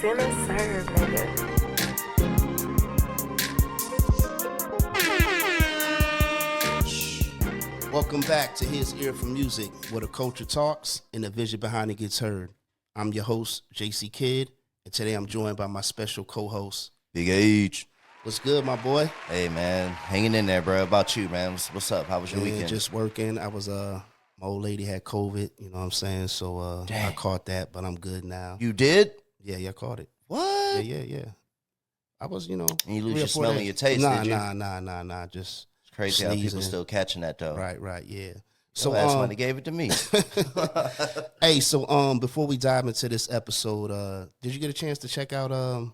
finna serve, nigga. Welcome back to HisEar4Musik, where the culture talks and the vision behind it gets heard. I'm your host, JC Kidd, and today I'm joined by my special co-host, Big H. What's good, my boy? Hey, man. Hanging in there, bro. How about you, man? What's up? How was your weekend? Just working. I was, my old lady had COVID, you know what I'm saying? So I caught that, but I'm good now. You did? Yeah, I caught it. What? Yeah. I was, And you lose your smell and your taste, did you? Nah. Just It's crazy how sneezing. people still catching that, though. Right, yeah. So that's when they gave it to me. Hey, so before we dive into this episode, did you get a chance to check out the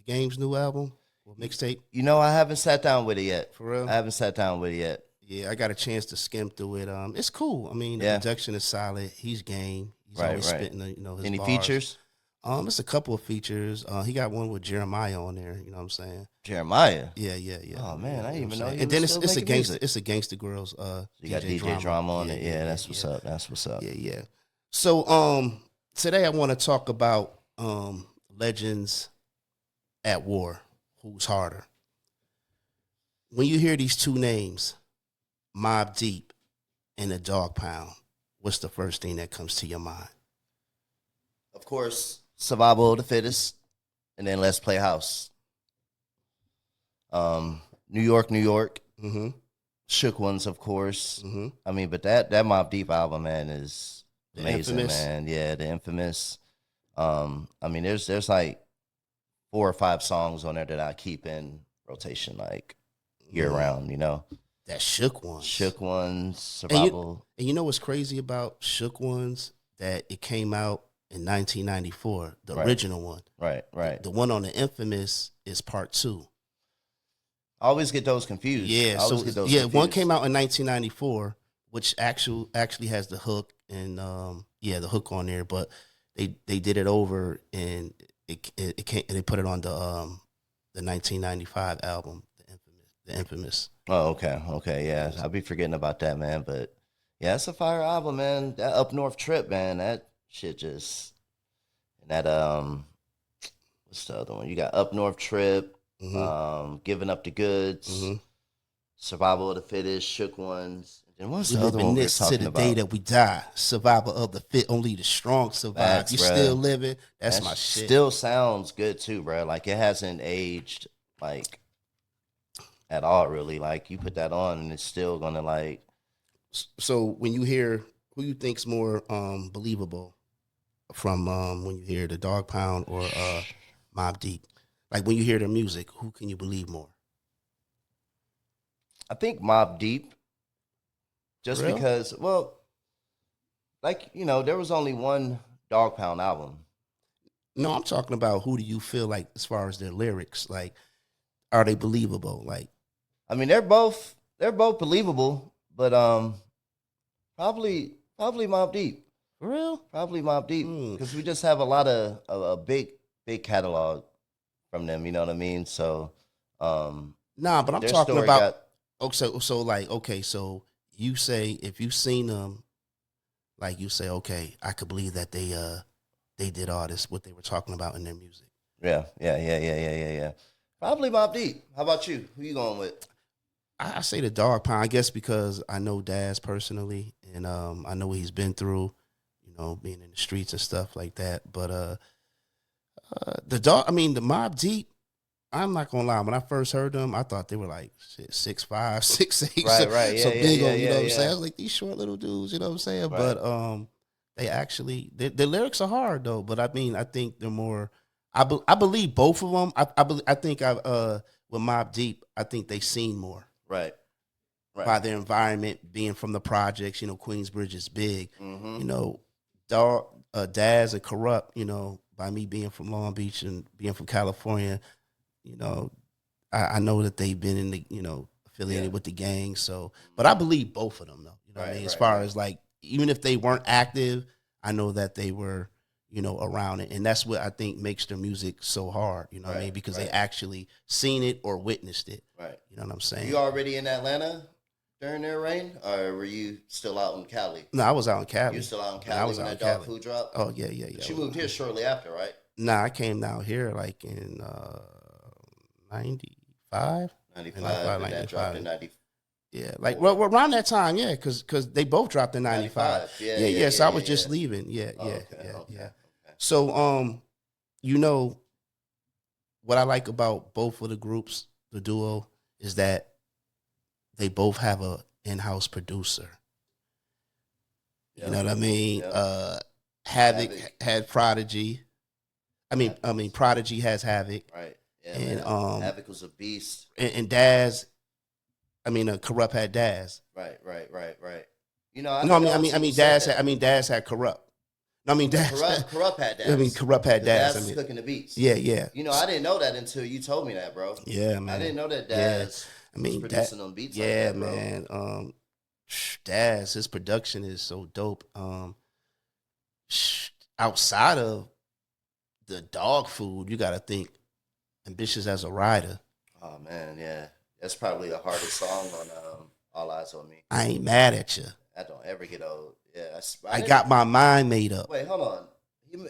Game's new album or mixtape? You know, I haven't sat down with it yet. For real? I haven't sat down with it yet. Yeah, I got a chance to skim through it. It's cool. I mean, the production is solid. He's game. He's always spitting, his Any bars. features? It's a couple of features. He got one with Jeremiah on there. You know what I'm saying? Jeremiah? Yeah. Oh, man, I didn't even know he And then was it's a making gangster. music. It's a Gangsta Girls. You got DJ drama on it. Yeah, that's what's up. That's what's up. Yeah. So today I want to talk about legends at war. Who's harder? When you hear these two names, Mobb Deep and the Dogg Pound, what's the first thing that comes to your mind? Of course, survival of the fittest, and then let's play house. New York. Mm-hmm. Shook Ones, of course. Mm-hmm. I mean, but that Mobb Deep album, man, is The amazing, Infamous? man. Yeah, the Infamous. I mean, there's like 4 or 5 songs on there that I keep in rotation, like year round. You know, That Shook Ones. Shook Ones, Survival. And you know what's crazy about Shook Ones? That it came out in 1994, the original one. Right. The one on the Infamous is part 2. I always get those confused. Yeah, one came out in 1994, which actually has the hook and the hook on there, but they did it over and it came, they put it on the 1995 album, the Infamous. Oh, okay, yeah. I'll be forgetting about that, man. But yeah, it's a fire album, man. That Up North trip, man. That shit just and that what's the other one? You got Up North trip, Giving Up the Goods, Survival of the Fittest, Shook Ones. And what's We the other live in one we're this to talking the about? day that we die. Survival of the fit, only the strong survive. Facts, You bruh. still living. That's That my shit. Still sounds good too, bro. Like it hasn't aged like at all, really. Like you put that on and it's still gonna like. So when you hear, who you think's more believable from when you hear the Dogg Pound or Mobb Deep? Like when you hear their music, who can you believe more? I think Mobb Deep. Just Real? because, well, like, you know, there was only one Dogg Pound album. No, I'm talking about who do you feel like as far as their lyrics, like are they believable? Like, I mean, they're both believable, but probably Mobb Deep. for real? Probably Mobb Deep. Because we just have a lot of a big catalog from them, you know what I mean? So Nah, but I'm their talking story about got- so you say if you've seen them, like you say, okay, I could believe that they did all this what they were talking about in their music. Yeah. Probably Mobb Deep. How about you? Who you going with? I say the Dogg Pound, I guess because I know Daz personally, and I know what he's been through, you know, being in the streets and stuff like that. But the Mobb Deep, I'm not gonna lie. When I first heard them, I thought they were like 6'5", 6'8", Right. so Yeah, big yeah, on, you know what I'm yeah. saying? I was like, these short little dudes, you know what I'm saying? Right. But they actually, the lyrics are hard though. But I mean, I think they're more. I believe both of them. I think with Mobb Deep, I think they seen more. Right. By their environment, being from the projects, you know, Queensbridge is big. Mm-hmm. You know, Daz and Corrupt, you know, by me being from Long Beach and being from California, you know, I know that they've been in the, you know, affiliated with the gang. So, but I believe both of them though. You know what I mean? As far as like, even if they weren't active, I know that they were, you know, around it. And that's what I think makes their music so hard, you know what I mean? Because they actually seen it or witnessed it. Right. You know what I'm saying? You already in Atlanta during their reign, or were you still out in Cali? No, I was out in Cali. You were still out in Cali I was when out that in Dog Cali. Food dropped? Oh, yeah. But you moved here shortly after, right? Nah, I came down here like in 95. 95, and that dropped in 90. Yeah, like well around that time, yeah, because they both dropped in 95. Yeah. So I was just leaving. Yeah. Okay. So you know what I like about both of the groups, the duo, is that they both have a in-house producer. You know what I mean? Yep. Havoc had Prodigy. I mean Prodigy has Havoc. Right. Yeah, And man. Havoc was a beast. And Daz, Corrupt had Daz. Right. You know, Daz had Corrupt. No, Daz. Corrupt had Daz. Corrupt had Daz. Daz was cooking the beats. Yeah. You know, I didn't know that until you told me that, bro. Yeah, man. I didn't know that Daz was producing them beats. Yeah, like that, bro. man. Daz, his production is so dope. Outside of the dog food, you got to think Ambitious as a Rider. Oh man, yeah, that's probably the hardest song on All Eyes on Me. I ain't mad at you. I don't ever get old. Yeah, I got my mind made up. Wait, hold on.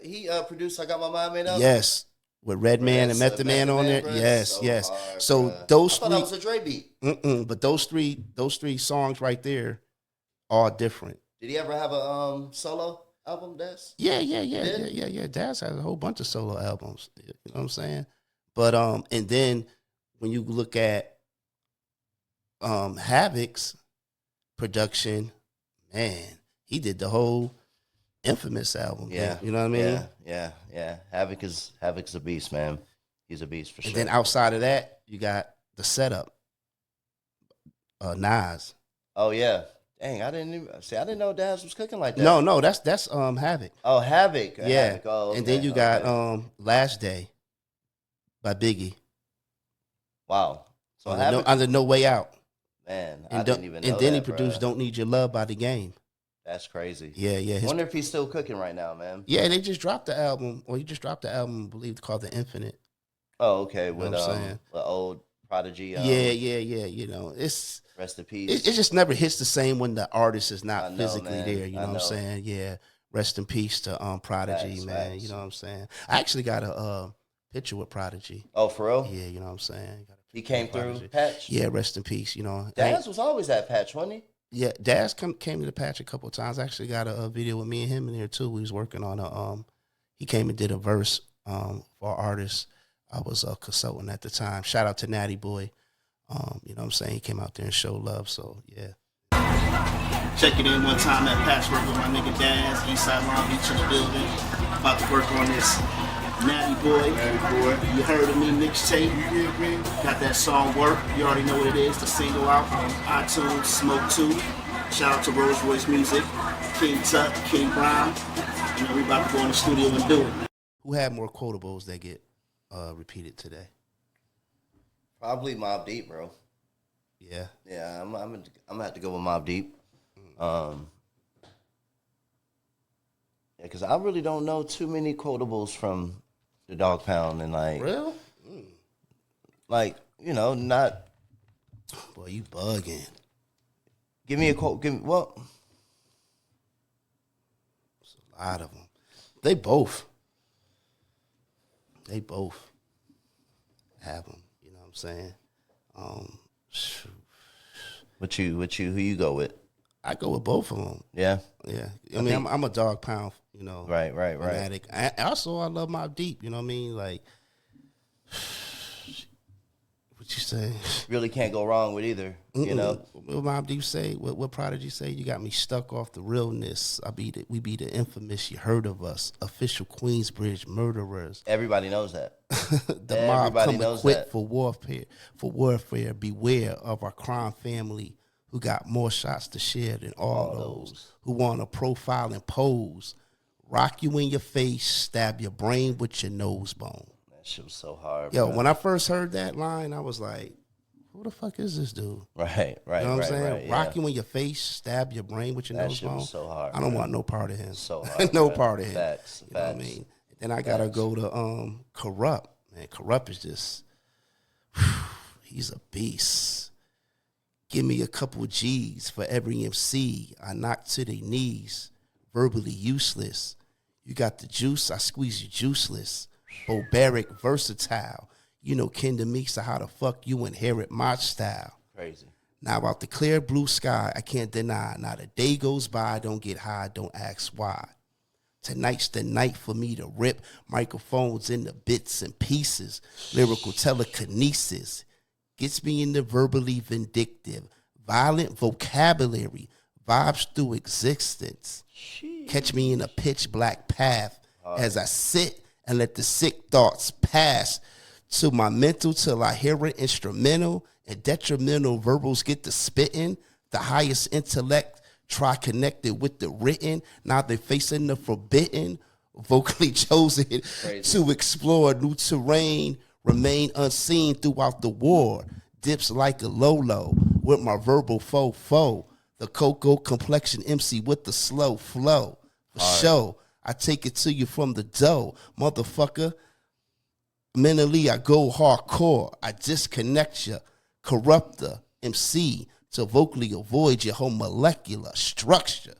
He produced I Got My Mind Made Up. Yes, with Redman and Method Man on there. Bro, Yes. Hard, so bro. those I thought three, that was a Dre beat. but those three songs right there are different. Did he ever have a solo album, Daz? Yeah. Daz has a whole bunch of solo albums. You know what I'm saying? But and then when you look at Havoc's production, man, he did the whole Infamous album. Yeah, you know what I mean? Yeah. Havoc's a beast, man. He's a beast for sure. And then outside of that, you got the setup. Nas. Oh yeah. Dang, I didn't know Daz was cooking like that. No, that's Havoc. Oh, Havoc. Yeah. Havoc. Oh, okay. And then you got Last Day by Biggie. Wow. So under No Way Out. Man, and I didn't even know and then that, he produced bro. Don't Need Your Love by The Game. That's crazy. Yeah. I wonder if he's still cooking right now, man. Yeah, they just dropped the album. Well, he just dropped the album, I believe, called The Infinite. Oh, okay. You know what I'm saying? With old Prodigy. Yeah. You know, it's rest in peace. It just never hits the same when the artist is not physically man. there. You know what I'm saying? Yeah. Rest in peace to Prodigy, man. Facts. You know what I'm saying? I actually got a picture with Prodigy. Oh, for real? Yeah, you know what I'm saying? He came through Patch? Yeah, rest in peace, you know. Daz was always at Patch, wasn't he? Yeah, Daz came to the Patch a couple of times. I actually got a video with me and him in there too. We was working on he came and did a verse for artists. I was a consultant at the time. Shout out to Natty Boy. You know what I'm saying? He came out there and showed love, so yeah. Check it in one time at Patchwork with my nigga Daz, Eastside Long Beach in the building. About to work on this Natty Boy. You heard of me mixtape. Got that song Work. You already know what it is. The single out on iTunes, Smoke 2. Shout out to Rolls Royce Music, King Tut, King Brown. You know, we about to go in the studio and do it. Who had more quotables that get repeated today? Probably Mobb Deep, bro. Yeah. Yeah, I'm gonna have to go with Mobb Deep. Yeah, because I really don't know too many quotables from the Dogg Pound and Real? Like, you know, not. Boy, you bugging. Give me a quote. There's a lot of them. They both have them. You know what I'm saying? Who you go with? I go with both of them. Yeah. I mean, I'm a Dogg Pound, you know. Right. Fanatic. I love Mobb Deep. You know what I mean? Like, what you say? Really can't go wrong with either. You know. What Mobb Deep say? What Prodigy say? You got me stuck off the realness. We be the infamous. You heard of us? Official Queensbridge murderers. Everybody knows that. The mob come equipped for warfare. Beware of our crime family who got more shots to share than all those who want to profile and pose, rock you in your face, stab your brain with your nose bone. That shit was so hard. Yo, bro. when I first heard that line, I was like, who the fuck is this dude? Right. You know what I'm saying? Right, rock you in your face, stab your brain with your nose bone. That shit was so hard. I don't want no part of him. So hard. No part of him. Facts. You know what I mean? Then I gotta go to Corrupt. Man, Corrupt is just he's a beast. Give me a couple G's for every MC I knock to their knees. Verbally useless. You got the juice, I squeeze you juiceless. Barbaric, versatile. You know, Kenda Meeks, so how the fuck you inherit my style? Crazy. Now about the clear blue sky, I can't deny. Not a day goes by, don't get high, don't ask why. Tonight's the night for me to rip microphones into bits and pieces. Lyrical telekinesis gets me into verbally vindictive. Violent vocabulary vibes through existence. Catch me in a pitch black path as I sit and let the sick thoughts pass to my mental till I hear it instrumental and detrimental verbals get to spitting. The highest intellect try connected with the written. Now they're facing the forbidden. Vocally chosen to explore new terrain. Remain unseen throughout the war. Dips like a Lolo with my verbal faux. The cocoa complexion MC with the slow flow. For show, I take it to you from the dough. Motherfucker, mentally I go hardcore. I disconnect you. Corrupter, MC, to vocally avoid your whole molecular structure.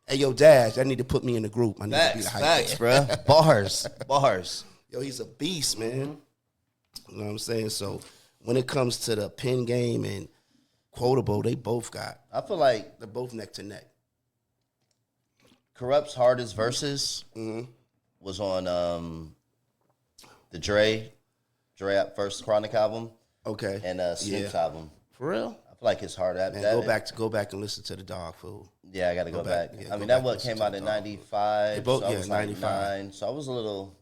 Hey, yo, Dash, I need to put me in the group. I need to be the hype Facts, man. bro. Bars. Yo, he's a beast, man. You know what I'm saying? So when it comes to the pen game and quotable, they both got. I feel like They're both neck to neck. Corrupt's hardest verses was on the Dre first Chronic album. Okay. And Snoop's album. For real? I feel like it's hard. Man, go back and listen to the Dog Food. Yeah, I got to go back. Yeah, I mean, go that back what and came out listen in to the Dog. '95. They both, so I yeah, was 95. like 9. So I was a little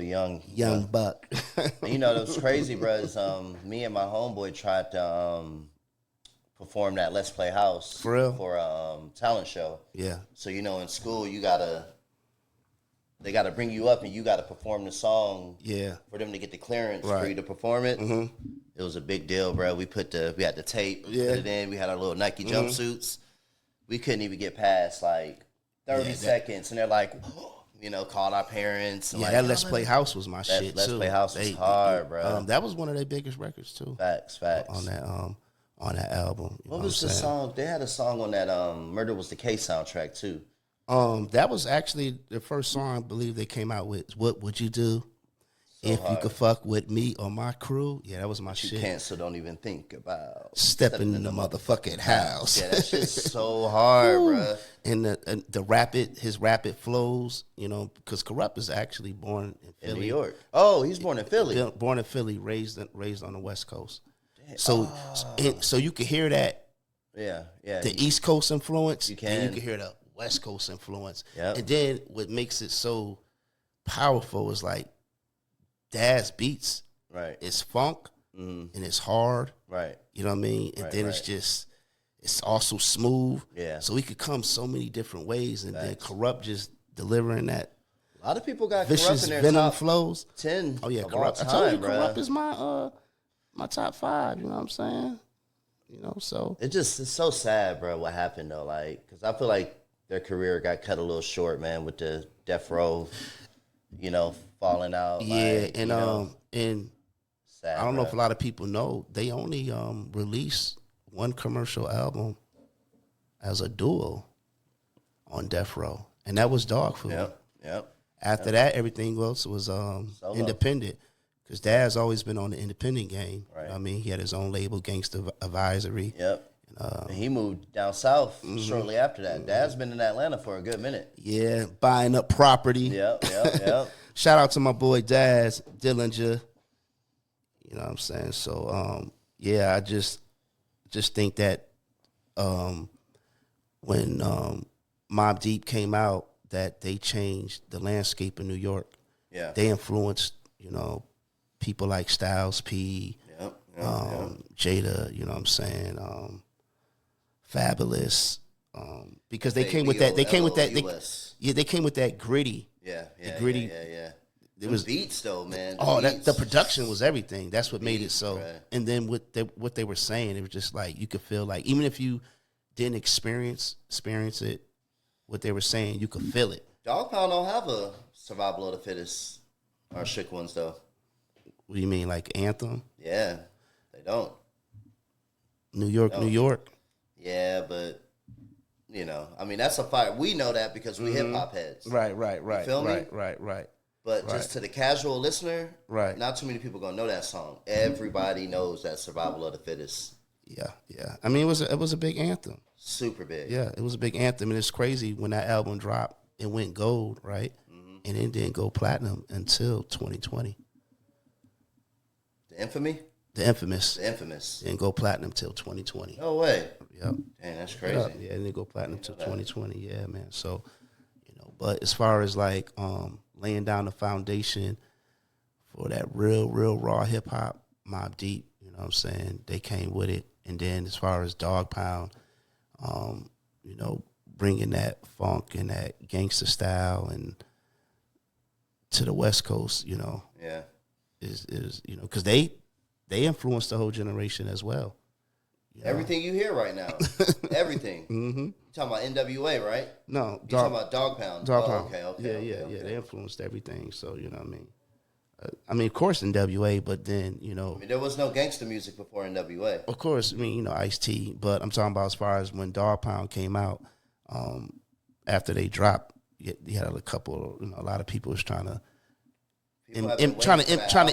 young. Young buck. And, you know, that was crazy, bro. Is, me and my homeboy tried to perform that Let's Play House For real? for a talent show. Yeah. So, you know, in school, they gotta bring you up and you gotta perform the song. Yeah. For them to get the clearance Right. for you to perform it. Mm-hmm. It was a big deal, bro. We had the tape, Yeah. put it in. We had our little Nike jumpsuits. We couldn't even get past like 30 seconds, and they're like, you know, called our parents. And Yeah, like, that Let's Play House was my shit Let's too. Play House was hard, bro. That was one of their biggest records too. Facts. On that album. You know What was I'm the saying? song? They had a song on that Murder Was the Case soundtrack too. That was actually the first song I believe they came out with. What would you do if you hard. could fuck with me or my crew? Yeah, that was my You shit. can't, so don't even think about Stepping in the motherfucking house. Yeah, that shit's so hard, bro. And his rapid flows, you know, because Corrupt is actually born in Philly. In New York. Oh, he's born in Philly. Born in Philly, raised on the West Coast. So you can hear that Yeah. the East Coast influence, You can. and you can hear the West Coast influence. Yep. And then what makes it so powerful is like Daz beats. Right. It's funk and it's hard. Right. You know what I mean? And then it's also smooth. Yeah. So he could come so many different ways, and then Corrupt just delivering that A lot of people got Corrupt vicious in their venom top flows. 10. Oh yeah, of all Corrupt. I told you, time, Corrupt bruh. is my top 5. You know what I'm saying? You know, so It's so sad, bro, what happened, though. Like, because I feel like their career got cut a little short, man, with the Death Row, you know, falling out. yeah, like, and you know, and sad, I don't know bruh. if a lot of people know they only released one commercial album as a duo on Death Row, and that was Dog Food. Yep. After that, everything else was independent. Because Dad's always been on the independent game. Right. You know what I mean, he had his own label, Gangsta Advisory. Yep. And he moved down south shortly after that. Dad's been in Atlanta for a good minute. Yeah, buying up property. Yep. Shout out to my boy Daz Dillinger. You know what I'm saying? So yeah, I just think that when Mobb Deep came out, that they changed the landscape in New York. Yeah. They influenced, you know, people like Styles P, Jada, you know what I'm saying, Fabulous, because they came with that. They came with that. They came with that gritty. Yeah. gritty. Yeah. It Them was beats though, man. the production was everything. That's what made it so. right. And then what they were saying, it was just like you could feel like even if you didn't experience it, what they were saying, you could feel it. Dogg Pound don't have a survival of the fittest or shook ones though. What do you mean, like Anthem, Yeah, they don't. New York, New York? Yeah, but you know, I mean, that's a fire. We know that because we hip hop heads. Right. feel me? Right. But just to the casual listener, right? Not too many people gonna know that song. Everybody knows that "Survival of the Fittest." Yeah. I mean, it was a big anthem. Super big. Yeah, it was a big anthem, and it's crazy when that album dropped, it went gold, right? Mm-hmm. And it didn't go platinum until 2020. The infamy. The infamous. Didn't go platinum till 2020. No way. Yep. Damn, that's crazy. Yeah, it didn't go platinum till 2020. Yeah, man. So, but as far as like laying down the foundation for that real raw hip hop, Mobb Deep, you know what I'm saying? They came with it. And then as far as Dogg Pound, bringing that funk and that gangster style and to the West Coast, Yeah. is because they influenced the whole generation as well. Everything you hear right now, everything. Mm-hmm. You talking about NWA, right? No, you talking about Dogg Pound. Dogg Pound. Okay. Yeah. They influenced everything. So you know what I mean. Of course NWA, but then there was no gangster music before NWA. Of course, Ice-T, but I'm talking about as far as when Dogg Pound came out. After they dropped, you had a couple. A lot of people was trying to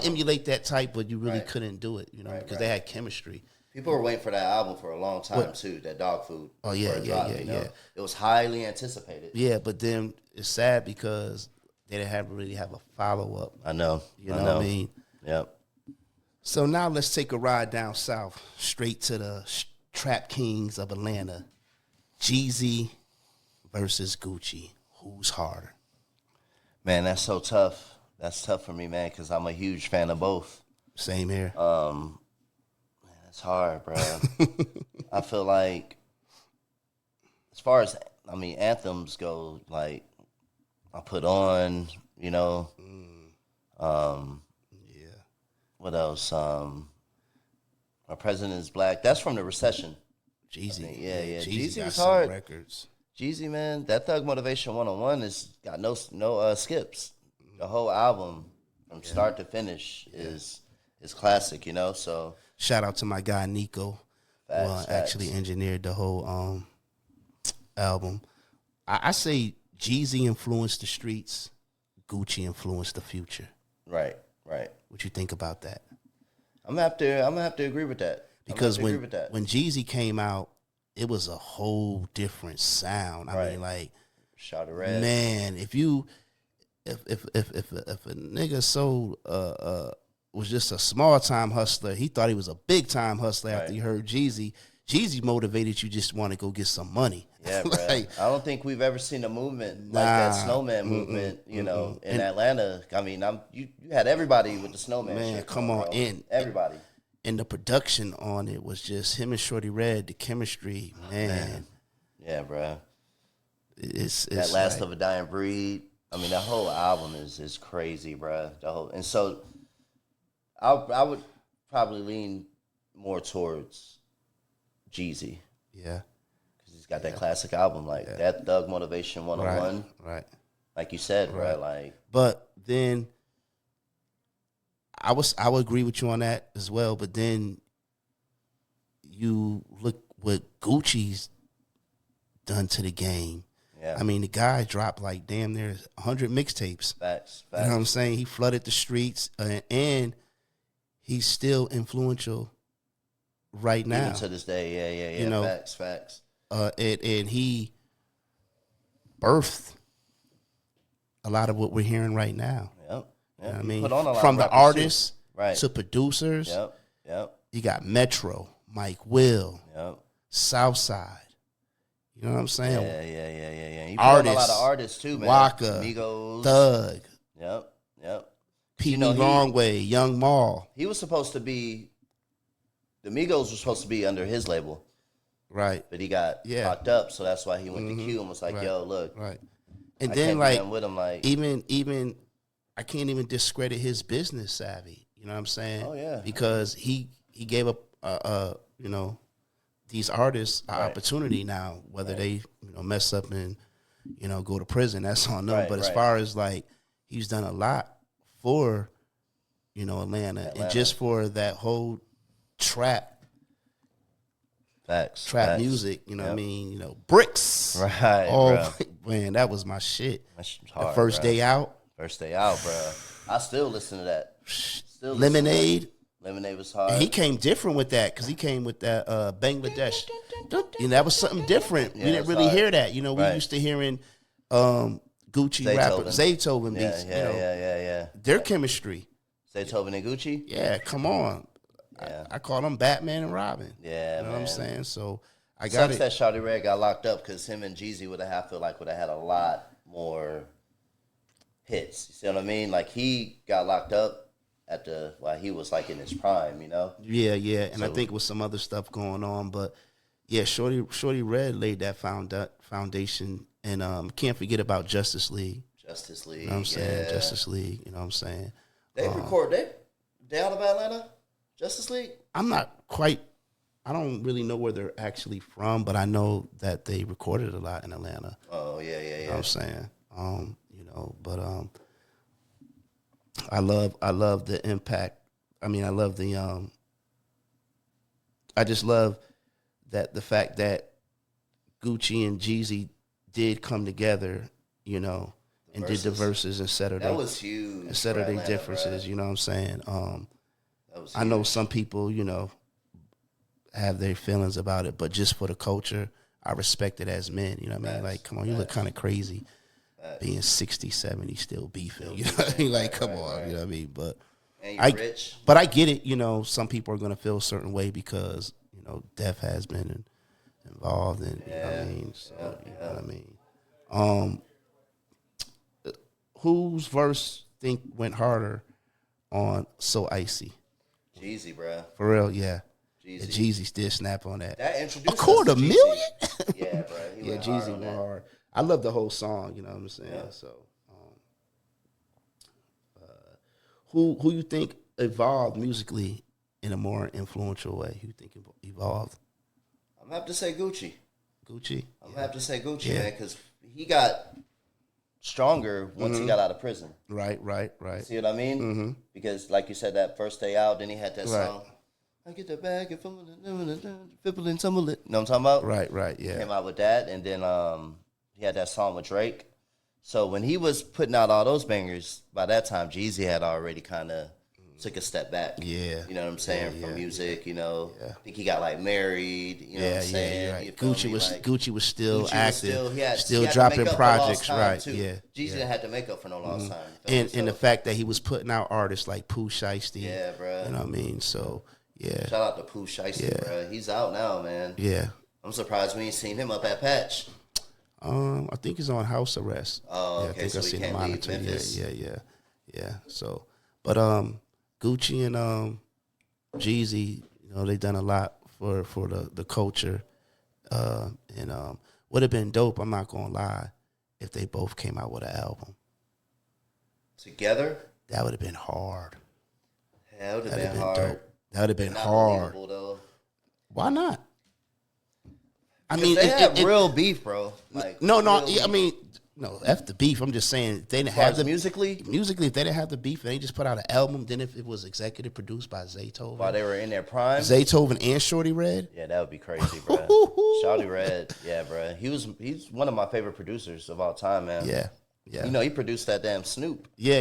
emulate that type, but you really couldn't do it. Because they had chemistry. People were waiting for that album for a long time too. That Dog Food. Oh yeah. It was highly anticipated. Yeah, but then it's sad because they didn't really have a follow up. I know. You know what I mean? Yep. So now let's take a ride down south, straight to the trap kings of Atlanta. Jeezy versus Gucci. Who's harder? Man, that's so tough. That's tough for me, man, because I'm a huge fan of both. Same here. Man, it's hard, bro. I feel like, as far as anthems go, like I put on, Yeah. What else? Our President is Black. That's from the Recession. Jeezy. Yeah. Jeezy was hard. Records. Jeezy, man, that Thug Motivation 101 has got no skips. The whole album from start to finish is classic, so shout out to my guy Nico, who actually engineered the whole album. I say Jeezy influenced the streets, Gucci influenced the future. Right. What you think about that? I'm gonna have to agree with that. Because when Jeezy came out, it was a whole different sound. I mean, like, Shot of Red. Man, if a nigga sold was just a small time hustler, he thought he was a big time hustler after he heard Jeezy. Jeezy motivated you just want to go get some money. Yeah, bro. I don't think we've ever seen a movement like that Snowman movement, in Atlanta. I mean, you had everybody with the Snowman. Man, shit, come on, everybody. And the production on it was just him and Shorty Red, the chemistry, man. Yeah, bro. It's that Last of a Dying Breed. I mean, that whole album is crazy, bro. And so I would probably lean more towards Jeezy. Yeah. Because he's got that classic album, like that Thug Motivation 101. Right. Like you said, bro. Like, but then I would agree with you on that as well. But then you look what Gucci's done to the game. Yeah. I mean, the guy dropped like damn near 100 mixtapes. Facts. You know what I'm saying? He flooded the streets, and he's still influential right now. Even to this day, yeah. Facts. And he birthed a lot of what we're hearing right now. Yep. You know what I mean? From the artists to producers. Yep. You got Metro, Mike Will, Southside. You know what I'm saying? Yeah. You put on a lot of artists too, man. Waka, Migos, Thug. Yep. Pee Wee Longway, Young Maul. He was supposed to be. The Migos were supposed to be under his label, right? But he got locked up, so that's why he went to Q and was like, "Yo, look." Right. And then with him, like even I can't even discredit his business savvy. You know what I'm saying? Oh yeah. Because he gave up these artists an opportunity now, whether they mess up and go to prison, that's on them. But as far as like he's done a lot for Atlanta and just for that whole trap music, what I mean, Bricks. Right. Oh man, that was my shit. That's hard, the first day out. First day out, bro. I still listen to that. Still listen Lemonade. to that. Lemonade was hard. And he came different with that because he came with that Bangladesh. And that was something different. Yeah, we didn't really hear that. You know, we used to hearing Gucci rapper Zaytoven beats. Yeah. Their chemistry. Zaytoven and Gucci? Yeah, come on. Yeah. I call them Batman and Robin. Yeah, you know man. what I'm saying? So I got it. That Shawty Red got locked up because him and Jeezy would have had a lot more hits. You see what I mean? Like he got locked up while he was like in his prime, you know? Yeah. And I think with some other stuff going on, but yeah, Shorty Red laid that foundation, and can't forget about Justice League. You know what I'm saying? Justice League. You know what I'm saying? They out of Atlanta? Justice League? I don't really know where they're actually from, but I know that they recorded a lot in Atlanta. Oh, yeah. You know what I'm saying? But I love the impact. I mean, I love I just love that the fact that Gucci and Jeezy did come together, you know, and did the verses and settled that was huge. And settled their differences, you know what I'm saying? I know some people, you know, have their feelings about it, but just for the culture, I respect it as men, you know what I mean? Like, come on, you look kind of crazy being 60, 70, still beefing, you know what I mean? Like, come on, you know what I mean? But rich. But I get it, you know, some people are going to feel a certain way because, you know, death has been involved in, you know what I mean? So, you know what I mean? Whose verse think went harder on So Icy? Jeezy, bro. For real, yeah. Jeezy. Jeezy did snap on that. That introduced $250,000? Yeah, bro. Yeah, Jeezy went hard. I love the whole song, you know what I'm saying? Yeah. So, who you think evolved musically in a more influential way? Who you think evolved? I'm gonna have to say Gucci. Gucci? I'm gonna have to say Gucci, man, because he got stronger once he got out of prison. Right. See what I mean? Mm-hmm. Because, like you said, that first day out, then he had that song. I get that bag and fibbling some of it. You know what I'm talking about? Right, yeah. He came out with that, and then he had that song with Drake. So when he was putting out all those bangers, by that time, Jeezy had already kind of took a step back. Yeah. You know what I'm saying? From music, you know. Yeah. I think he got, like, married. You know what I'm saying? Yeah, right. Gucci was still active. He had dropping projects, right. Too. Yeah. Jeezy didn't have to make up for no lost time. And the fact that he was putting out artists like Pooh Shiesty. Yeah, bro. You know what I mean? So, yeah. Shout out to Pooh Shiesty, bro. He's out now, man. Yeah. I'm surprised we ain't seen him up at Patch. I think he's on house arrest. Oh, okay. I think so I seen him monitor. Yeah. So, but Gucci and Jeezy, you know, they done a lot for the culture, and would have been dope. I'm not gonna lie, if they both came out with an album together. That would have been hard. Yeah, that would have been hard. Dope. That would have been hard. Though. Why not? I mean, they have real beef, bro. Like, no. I mean, no. F the beef. I'm just saying they didn't have the musically. If they didn't have the beef, they just put out an album. Then if it was executive produced by Zaytoven, while they were in their prime, Zaytoven and Shorty Red. Yeah, that would be crazy, bro. Shorty Red, yeah, bro. He's one of my favorite producers of all time, man. Yeah. You know, he produced that damn Snoop. Yeah.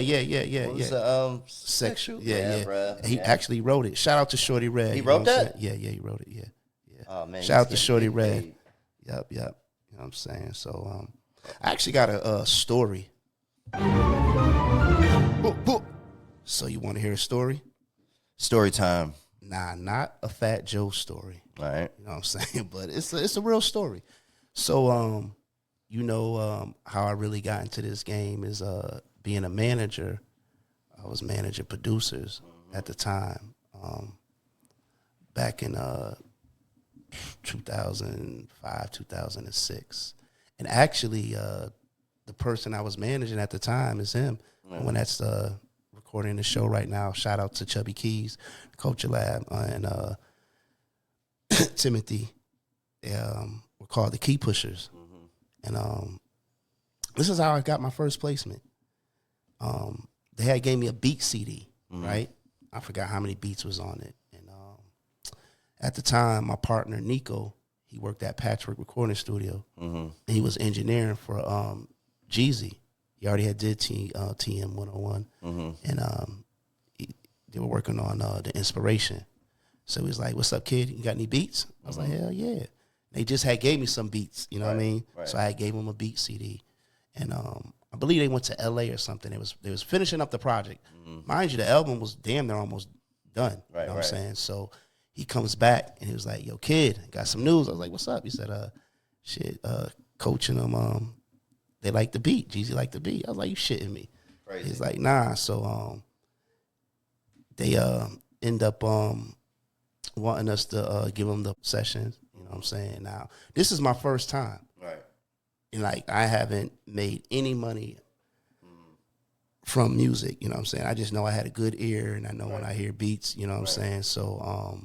What was the, Sexual? Yeah, bro. He actually wrote it. Shout out to Shorty Red. He wrote that? Yeah, he wrote it. Yeah. Oh man. Shout out to Shorty Red. Yep. You know what I'm saying? So I actually got a story. So you want to hear a story? Story time. Nah, not a Fat Joe story. All right. You know what I'm saying? But it's a real story. So you know how I really got into this game is being a manager. I was managing producers at the time, back in 2005, 2006. And actually, the person I was managing at the time is him. When that's recording the show right now, shout out to Chubby Keys, Culture Lab, and Timothy. We're called the Key Pushers. And this is how I got my first placement. They had gave me a beat CD, right? I forgot how many beats was on it. And at the time, my partner, Nico, he worked at Patchwork Recording Studio. And he was engineering for Jeezy. He already had did TM 101, and they were working on the inspiration. So he was like, "What's up, kid? You got any beats?" I was like, "Hell yeah!" They just had gave me some beats, you know what I mean? Right. So I gave them a beat CD, and I believe they went to LA or something. They was finishing up the project. Mind you, the album was damn near almost done. You know what I'm saying? So he comes back and he was like, "Yo, kid, got some news." I was like, "What's up?" He said, coaching them, they like the beat. Jeezy liked the beat. I was like, "You shitting me?" Crazy. He's like, "Nah." So they end up wanting us to give them the sessions. You know what I'm saying? Now, this is my first time. Right. And like, I haven't made any money from music. You know what I'm saying? I just know I had a good ear, and I know when I hear beats, you know what I'm saying? So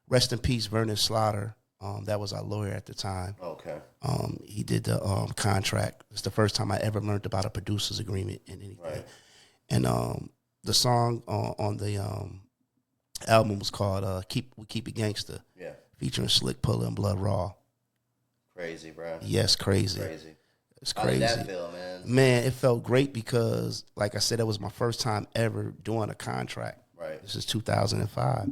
rest in peace, Vernon Slaughter. That was our lawyer at the time. Okay. He did the contract. It's the first time I ever learned about a producer's agreement and anything. Right. And the song on the album was called We Keep It Gangsta. Yeah. Featuring Slick Pulla and Blood Raw. Crazy, bro. Yes, crazy. Crazy. It's How crazy. did that feel, man? Man, it felt great because, like I said, that was my first time ever doing a contract. Right. This is 2005.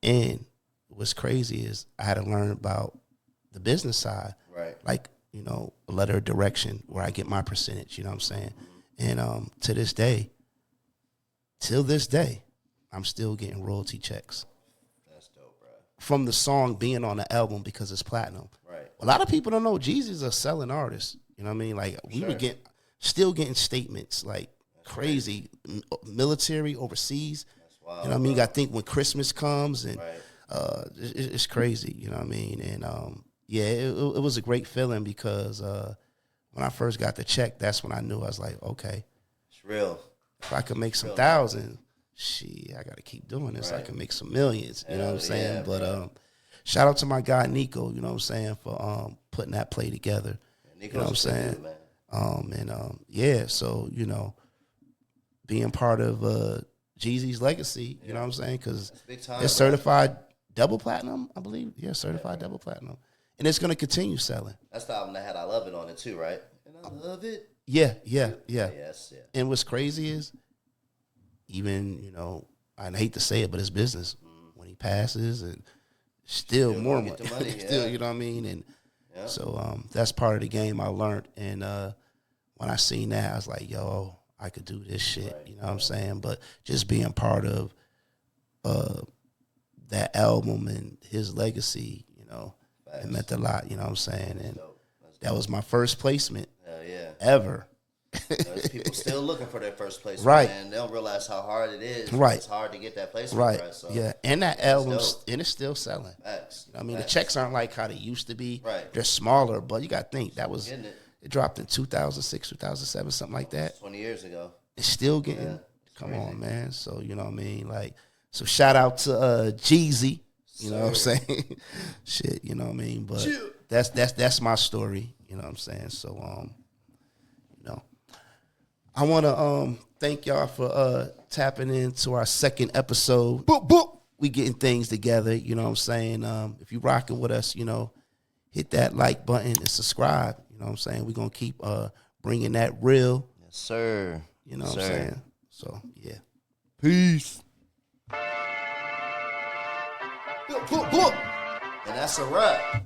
And what's crazy is I had to learn about the business side. Right. Like, you know, a letter of direction where I get my percentage, you know what I'm saying? And to this day, till this day, I'm still getting royalty checks. That's dope, bro. From the song being on the album because it's platinum. Right. A lot of people don't know Jeezy's a selling artist. You know what I mean? Like, we were still getting statements like crazy, military overseas. That's wild. You know what I mean? You got to think when Christmas comes, and Right. it's crazy. You know what I mean? And yeah, it was a great feeling because when I first got the check, that's when I knew. I was like, okay, It's real. if I could make some thousands, shit, I got to keep doing this. I Right. can make some millions. You know what I'm saying? Yeah, But bro. shout out to my guy Nico. You know what I'm saying, for putting that play together. Nico's You know what I'm saying? Dude, man. Yeah, so, you know, being part of Jeezy's legacy, you know what I'm saying? Because Big time. it's certified double platinum, I believe. Yeah, certified double platinum. And it's going to continue selling. That's the album that had I Love It on it too, right? And I love it. Yeah. Yes, yeah. And what's crazy is, even, you know, I hate to say it, but it's business. When he passes, and still more gonna money. get the money, Still, yeah. you know what I mean? And Yeah. so that's part of the game I learned. And when I seen that, I was like, yo, I could do this shit. Right, You know what I'm saying? But just being part of that album and his legacy, you know, it meant a lot. You know what I'm saying? And that was my first placement Hell yeah. ever. There's people still looking for their first place, Right. man. They don't realize how hard it is. Right. It's hard to get that placement, Right. bro, so. Yeah. And that That's album, dope. and it's still selling. Facts. I mean, Facts. the checks aren't like how they used to be. Right. They're smaller, but you got to think that was, Getting it. it dropped in 2006, 2007, something like that. 20 years ago. It's still getting, Yeah, it's come crazy. on, man. So, you know what I mean? Like, so shout out to Jeezy. You know what I'm saying? Shit, you know what I mean? But that's my story. You know what I'm saying? So, you know, I want to thank y'all for tapping into our second episode. Boop, boop. We getting things together. You know what I'm saying? If you rocking with us, you know, hit that like button and subscribe. You know what I'm saying? We're going to keep bringing that real. Yes, sir. You know what I'm Sir. saying? So, yeah. Peace. And that's a wrap.